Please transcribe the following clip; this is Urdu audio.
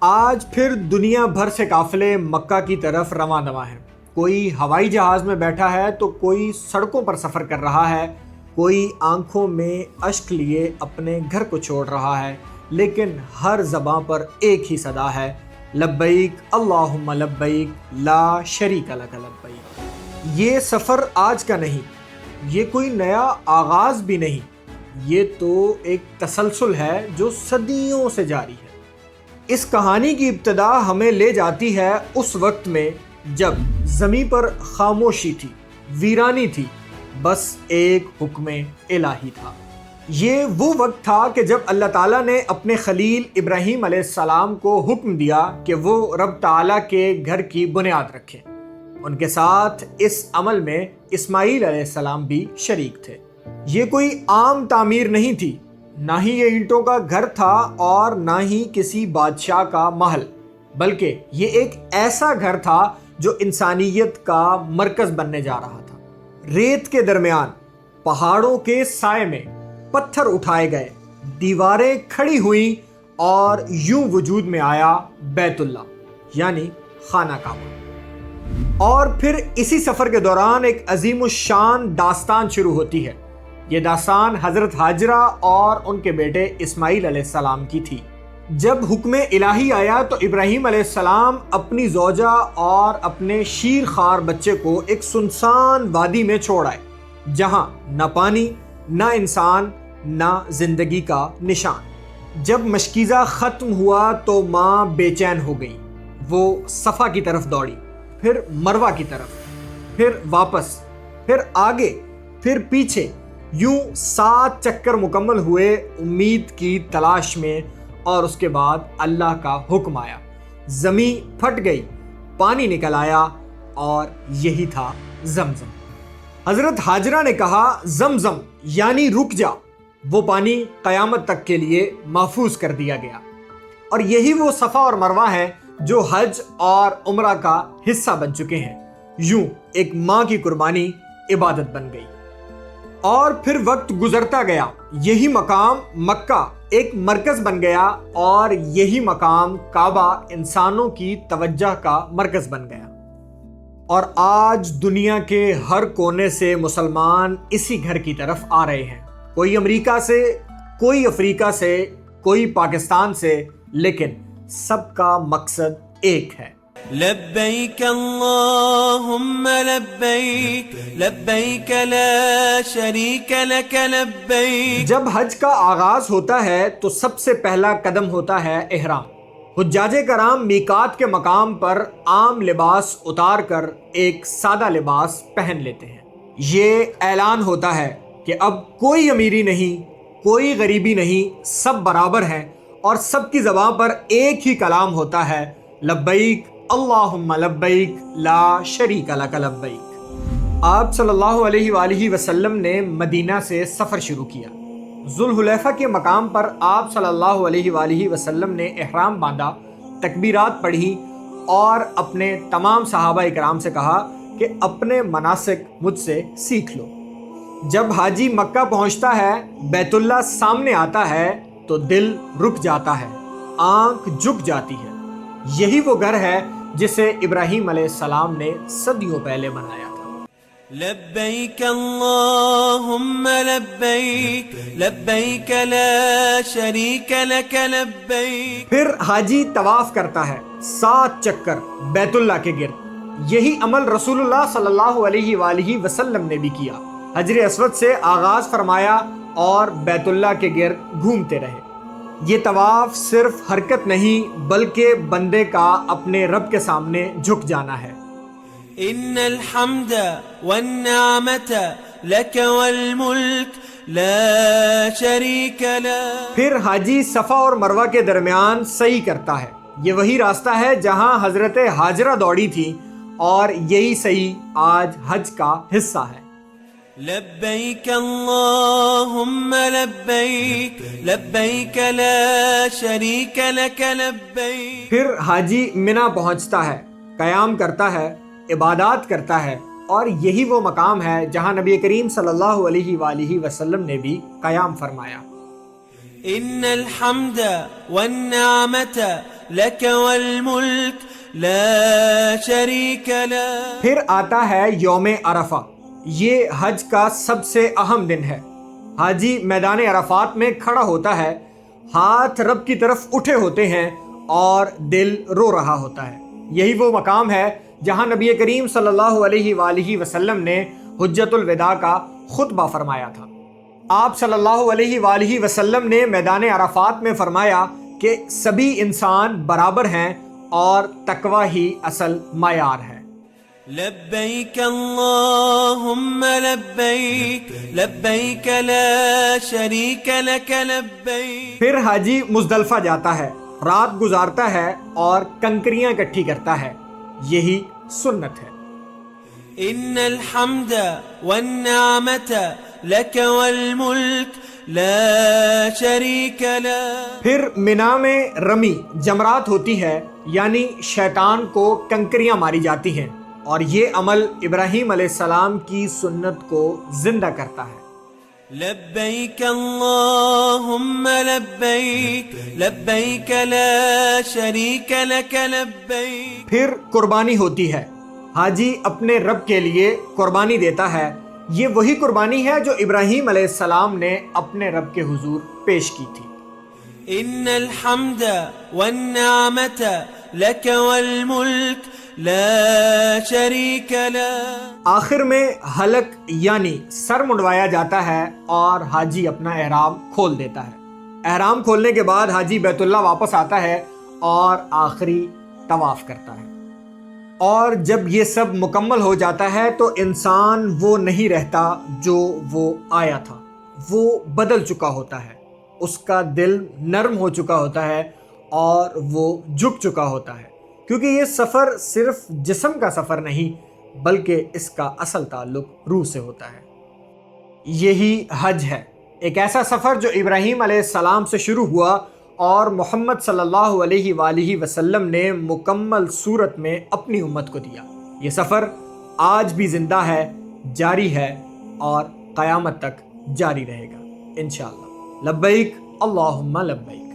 آج پھر دنیا بھر سے قافلے مکہ کی طرف رواں دواں ہیں۔ کوئی ہوائی جہاز میں بیٹھا ہے تو کوئی سڑکوں پر سفر کر رہا ہے، کوئی آنکھوں میں اشک لیے اپنے گھر کو چھوڑ رہا ہے، لیکن ہر زباں پر ایک ہی صدا ہے، لبیک اللہم لبیک لا شریک لک لبیک۔ یہ سفر آج کا نہیں، یہ کوئی نیا آغاز بھی نہیں، یہ تو ایک تسلسل ہے جو صدیوں سے جاری ہے۔ اس کہانی کی ابتدا ہمیں لے جاتی ہے اس وقت میں جب زمین پر خاموشی تھی، ویرانی تھی، بس ایک حکم الہی تھا۔ یہ وہ وقت تھا کہ جب اللہ تعالیٰ نے اپنے خلیل ابراہیم علیہ السلام کو حکم دیا کہ وہ رب تعالیٰ کے گھر کی بنیاد رکھیں۔ ان کے ساتھ اس عمل میں اسماعیل علیہ السلام بھی شریک تھے۔ یہ کوئی عام تعمیر نہیں تھی، نہ ہی یہ اینٹوں کا گھر تھا اور نہ ہی کسی بادشاہ کا محل، بلکہ یہ ایک ایسا گھر تھا جو انسانیت کا مرکز بننے جا رہا تھا۔ ریت کے درمیان، پہاڑوں کے سائے میں پتھر اٹھائے گئے، دیواریں کھڑی ہوئیں اور یوں وجود میں آیا بیت اللہ یعنی خانہ کعبہ۔ اور پھر اسی سفر کے دوران ایک عظیم الشان داستان شروع ہوتی ہے۔ یہ داستان حضرت ہاجرہ اور ان کے بیٹے اسماعیل علیہ السلام کی تھی۔ جب حکم الہی آیا تو ابراہیم علیہ السلام اپنی زوجہ اور اپنے شیر خوار بچے کو ایک سنسان وادی میں چھوڑ آئے، جہاں نہ پانی، نہ انسان، نہ زندگی کا نشان۔ جب مشکیزہ ختم ہوا تو ماں بے چین ہو گئی۔ وہ صفا کی طرف دوڑی، پھر مروہ کی طرف، پھر واپس، پھر آگے، پھر پیچھے، یوں 7 چکر مکمل ہوئے امید کی تلاش میں، اور اس کے بعد اللہ کا حکم آیا، زمین پھٹ گئی، پانی نکل آیا، اور یہی تھا زمزم۔ حضرت ہاجرہ نے کہا زمزم یعنی رک جا۔ وہ پانی قیامت تک کے لیے محفوظ کر دیا گیا، اور یہی وہ صفا اور مروہ ہے جو حج اور عمرہ کا حصہ بن چکے ہیں۔ یوں ایک ماں کی قربانی عبادت بن گئی۔ اور پھر وقت گزرتا گیا، یہی مقام مکہ ایک مرکز بن گیا، اور یہی مقام کعبہ انسانوں کی توجہ کا مرکز بن گیا۔ اور آج دنیا کے ہر کونے سے مسلمان اسی گھر کی طرف آ رہے ہیں، کوئی امریکہ سے، کوئی افریقہ سے، کوئی پاکستان سے، لیکن سب کا مقصد ایک ہے۔ لبیک اللہم لبیک لبیک لا شریک لک لبیک۔ جب حج کا آغاز ہوتا ہے تو سب سے پہلا قدم ہوتا ہے احرام۔ حجاج کرام میقات کے مقام پر عام لباس اتار کر ایک سادہ لباس پہن لیتے ہیں۔ یہ اعلان ہوتا ہے کہ اب کوئی امیری نہیں، کوئی غریبی نہیں، سب برابر ہیں، اور سب کی زبان پر ایک ہی کلام ہوتا ہے، لبیک اللہم لبیک لا شریک لک لبیک۔ آپ صلی اللہ علیہ وآلہ وسلم نے مدینہ سے سفر شروع کیا۔ ذوالحلیفہ کے مقام پر آپ صلی اللہ علیہ وآلہ وسلم نے احرام باندھا، تکبیرات پڑھی، اور اپنے تمام صحابہ اکرام سے کہا کہ اپنے مناسک مجھ سے سیکھ لو۔ جب حاجی مکہ پہنچتا ہے، بیت اللہ سامنے آتا ہے تو دل رک جاتا ہے، آنکھ جھک جاتی ہے۔ یہی وہ گھر ہے جسے ابراہیم علیہ السلام نے صدیوں پہلے بنایا تھا۔ لبیک اللہم لبیک لبیک لا شریک لک لبیک۔ پھر حاجی طواف کرتا ہے 7 چکر بیت اللہ کے گرد۔ یہی عمل رسول اللہ صلی اللہ علیہ وآلہ وسلم نے بھی کیا، حجر اسود سے آغاز فرمایا اور بیت اللہ کے گرد گھومتے رہے۔ یہ طواف صرف حرکت نہیں بلکہ بندے کا اپنے رب کے سامنے جھک جانا ہے۔ ان الحمد والنعمت لک والملک لا شریک لک۔ پھر حاجی صفا اور مروہ کے درمیان سعی کرتا ہے۔ یہ وہی راستہ ہے جہاں حضرت ہاجرہ دوڑی تھی، اور یہی سعی آج حج کا حصہ ہے۔ لبیک اللہم لبیک لبیک لا شریک لک لبیک۔ پھر حاجی منا پہنچتا ہے، قیام کرتا ہے، عبادات کرتا ہے، اور یہی وہ مقام ہے جہاں نبی کریم صلی اللہ علیہ وآلہ وسلم نے بھی قیام فرمایا۔ ان الحمد والنعمت لك والملك لا شريك لك. پھر آتا ہے یوم عرفہ. یہ حج کا سب سے اہم دن ہے. حاجی میدان عرفات میں کھڑا ہوتا ہے، ہاتھ رب کی طرف اٹھے ہوتے ہیں اور دل رو رہا ہوتا ہے. یہی وہ مقام ہے جہاں نبی کریم صلی اللہ علیہ وآلہ وسلم نے حجۃ الوداع کا خطبہ فرمایا تھا. آپ صلی اللہ علیہ وآلہ وسلم نے میدان عرفات میں فرمایا کہ سبھی انسان برابر ہیں اور تقوی ہی اصل معیار ہے. لبيك اللهم لبيك لبيك لا شريك لك لبيك. پھر حاجی مزدلفہ جاتا ہے، رات گزارتا ہے اور کنکریاں اکٹھی کرتا ہے. یہی سنت ہے. ان الحمد والنعمة لك والملك لا شريك لك. پھر مینا میں رمی جمرات ہوتی ہے، یعنی شیطان کو کنکریاں ماری جاتی ہیں، اور یہ عمل ابراہیم علیہ السلام کی سنت کو زندہ کرتا ہے. لبيك اللهم لبيك لبيك لا شريك لك لبيك. پھر قربانی ہوتی ہے. حاجی اپنے رب کے لیے قربانی دیتا ہے. یہ وہی قربانی ہے جو ابراہیم علیہ السلام نے اپنے رب کے حضور پیش کی تھی. ان الحمد والنعمة لك والملك لا شريك لك. آخر میں حلق یعنی سر منڈوایا جاتا ہے اور حاجی اپنا احرام کھول دیتا ہے. احرام کھولنے کے بعد حاجی بیت اللہ واپس آتا ہے اور آخری طواف کرتا ہے. اور جب یہ سب مکمل ہو جاتا ہے تو انسان وہ نہیں رہتا جو وہ آیا تھا. وہ بدل چکا ہوتا ہے، اس کا دل نرم ہو چکا ہوتا ہے اور وہ جھک چکا ہوتا ہے، کیونکہ یہ سفر صرف جسم کا سفر نہیں بلکہ اس کا اصل تعلق روح سے ہوتا ہے. یہی حج ہے، ایک ایسا سفر جو ابراہیم علیہ السلام سے شروع ہوا اور محمد صلی اللہ علیہ وآلہ وسلم نے مکمل صورت میں اپنی امت کو دیا. یہ سفر آج بھی زندہ ہے، جاری ہے اور قیامت تک جاری رہے گا انشاءاللہ. لبیک اللہم لبیک.